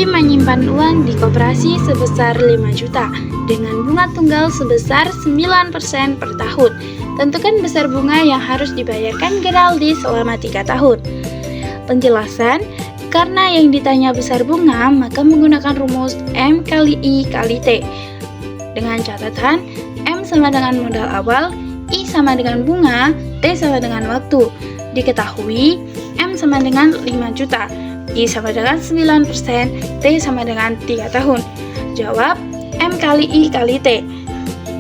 menyimpan uang di koperasi sebesar 5 juta dengan bunga tunggal sebesar 9% per tahun. Tentukan besar bunga yang harus dibayarkan Geraldi selama 3 tahun. Penjelasan, karena yang ditanya besar bunga, maka menggunakan rumus M kali I kali T. Dengan catatan, M sama dengan modal awal, I sama dengan bunga, T sama dengan waktu. Diketahui, M sama dengan 5 juta, I sama dengan 9%, T sama dengan 3 tahun. Jawab, M kali I kali T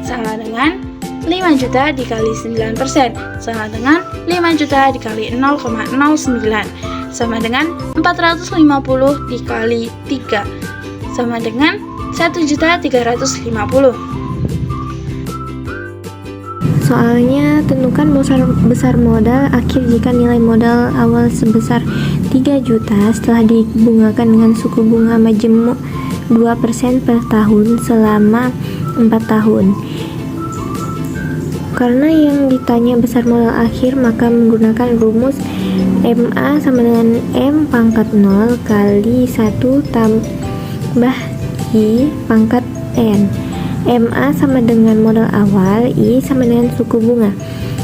sama dengan 5 juta dikali 9% sama dengan 5 juta dikali 0,09 sama dengan 450 dikali 3 sama dengan 1.350. Soalnya, tentukan besar modal akhir jika nilai modal awal sebesar 3 juta setelah dibungakan dengan suku bunga majemuk 2% per tahun selama 4 tahun. Karena yang ditanya besar modal akhir, maka menggunakan rumus MA sama dengan M pangkat 0 kali 1 tambah I pangkat N. MA sama dengan modal awal, I sama dengan suku bunga.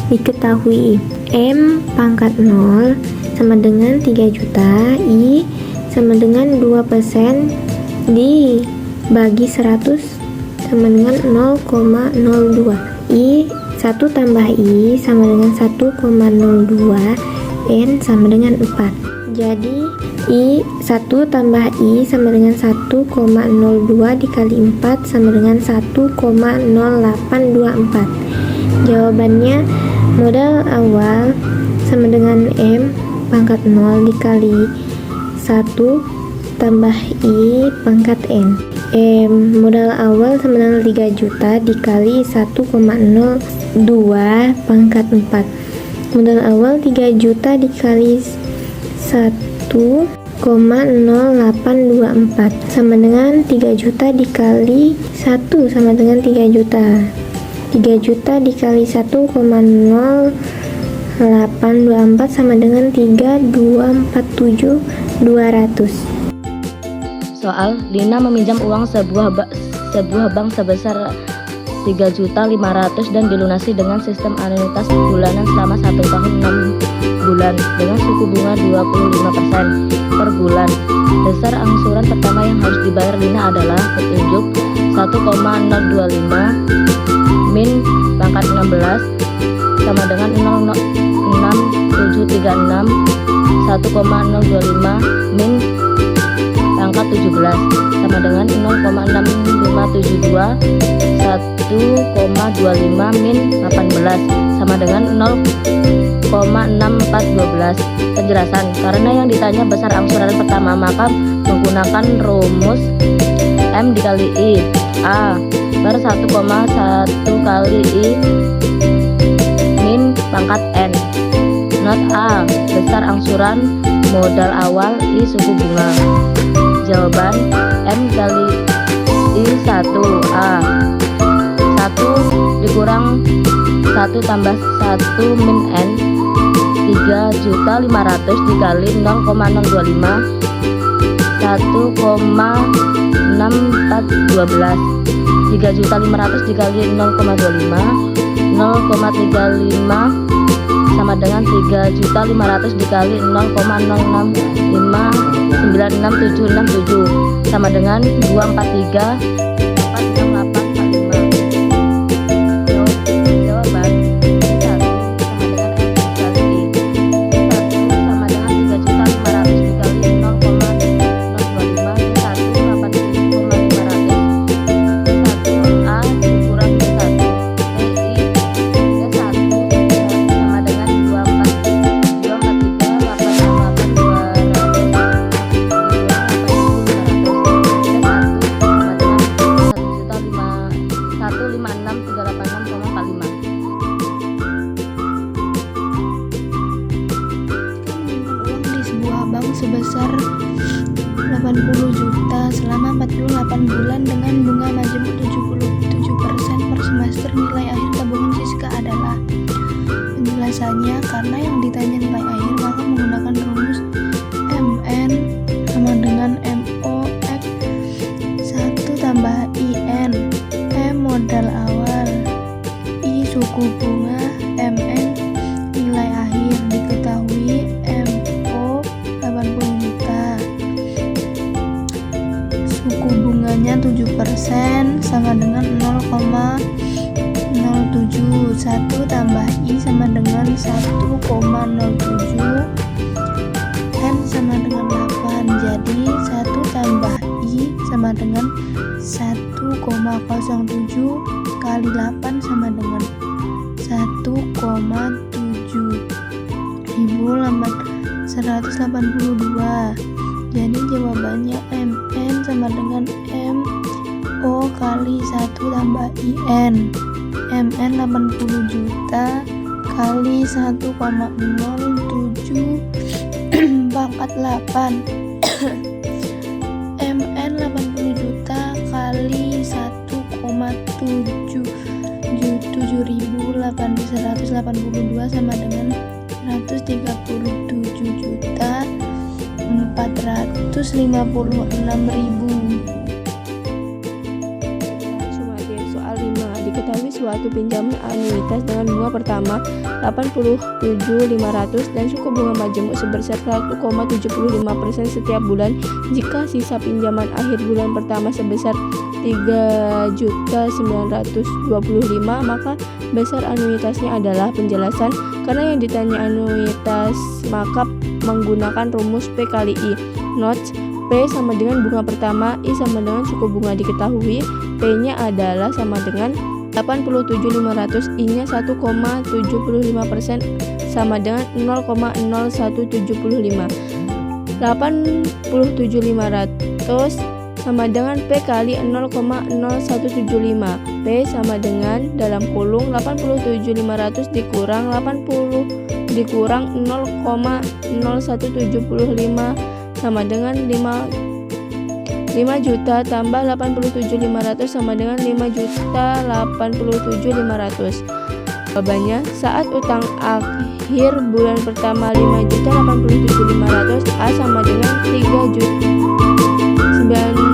Diketahui M pangkat 0 sama dengan 3 juta, I sama dengan 2% dibagi 100 sama dengan 0,02. I 1 tambah I sama dengan 1,02, N sama dengan 4. Jadi I 1 tambah I sama dengan 1,02 dikali 4 sama dengan 1,0824. Jawabannya modal awal sama dengan M pangkat 0 dikali 1 tambah I pangkat N. Modal awal sama dengan 3 juta dikali 1,02 pangkat 4. Modal awal 3 juta dikali 1,0824 sama dengan 3 juta dikali 1 sama dengan 3 juta. 3 juta dikali 1,0824 sama dengan 3,247 200. Soal, Lina meminjam uang sebuah bank sebesar 3.500.000 dan dilunasi dengan sistem anuitas bulanan selama 1 tahun 6 bulan dengan suku bunga 25% per bulan. Besar angsuran pertama yang harus dibayar Lina adalah petunjuk 1,025 min pangkat 16 sama dengan 06736 1,025 min pangkat 17 sama dengan 0,6572 1,25 min 18 sama dengan 0,6412. Penjelasan, karena yang ditanya besar angsuran pertama, maka menggunakan rumus M dikali I. A per 1,1 kali I min pangkat N. Not A, besar angsuran modal awal I suku bunga. Jawaban M kali I 1 A. 1 dikurang 1 tambah 1 min N 3.500.000 dikali 0,025 1,6412. 3.500.000 dikali 0,25 0,35 sama dengan 3.500.000 dikali 0,065966767 sama dengan 243 suku bunganya 7% sama dengan 0,07. 1 tambah I sama dengan 1,07. N sama dengan 8. Jadi 1 tambah I sama dengan 1,07 kali 8 sama dengan 1,7 ribu 182. Jadi jawabannya MN sama dengan MO kali 1 tambah IN. MN 80 juta kali 1,07 pangkat 8. MN 80 juta kali 1,782 sama dengan 137 juta 456.000. Soal 5. Diketahui suatu pinjaman anuitas dengan bunga pertama 87.500 dan suku bunga majemuk sebesar 1,75% setiap bulan. Jika sisa pinjaman akhir bulan pertama sebesar 3.925.000, maka besar anuitasnya adalah penjelasan. Karena yang ditanya anuitas, maka menggunakan rumus P kali I. Notes: P sama dengan bunga pertama, I sama dengan suku bunga diketahui, P-nya adalah sama dengan 87.500, I-nya 1,75% sama dengan 0,0175. 87.500 sama dengan P kali 0,0175. P sama dengan dalam kurung 87.500 dikurang 0,0175 sama dengan 5 juta tambah 87.500 sama dengan 5.087.500. Jawabannya, saat utang akhir bulan pertama 5.087.500, A sama dengan 3.9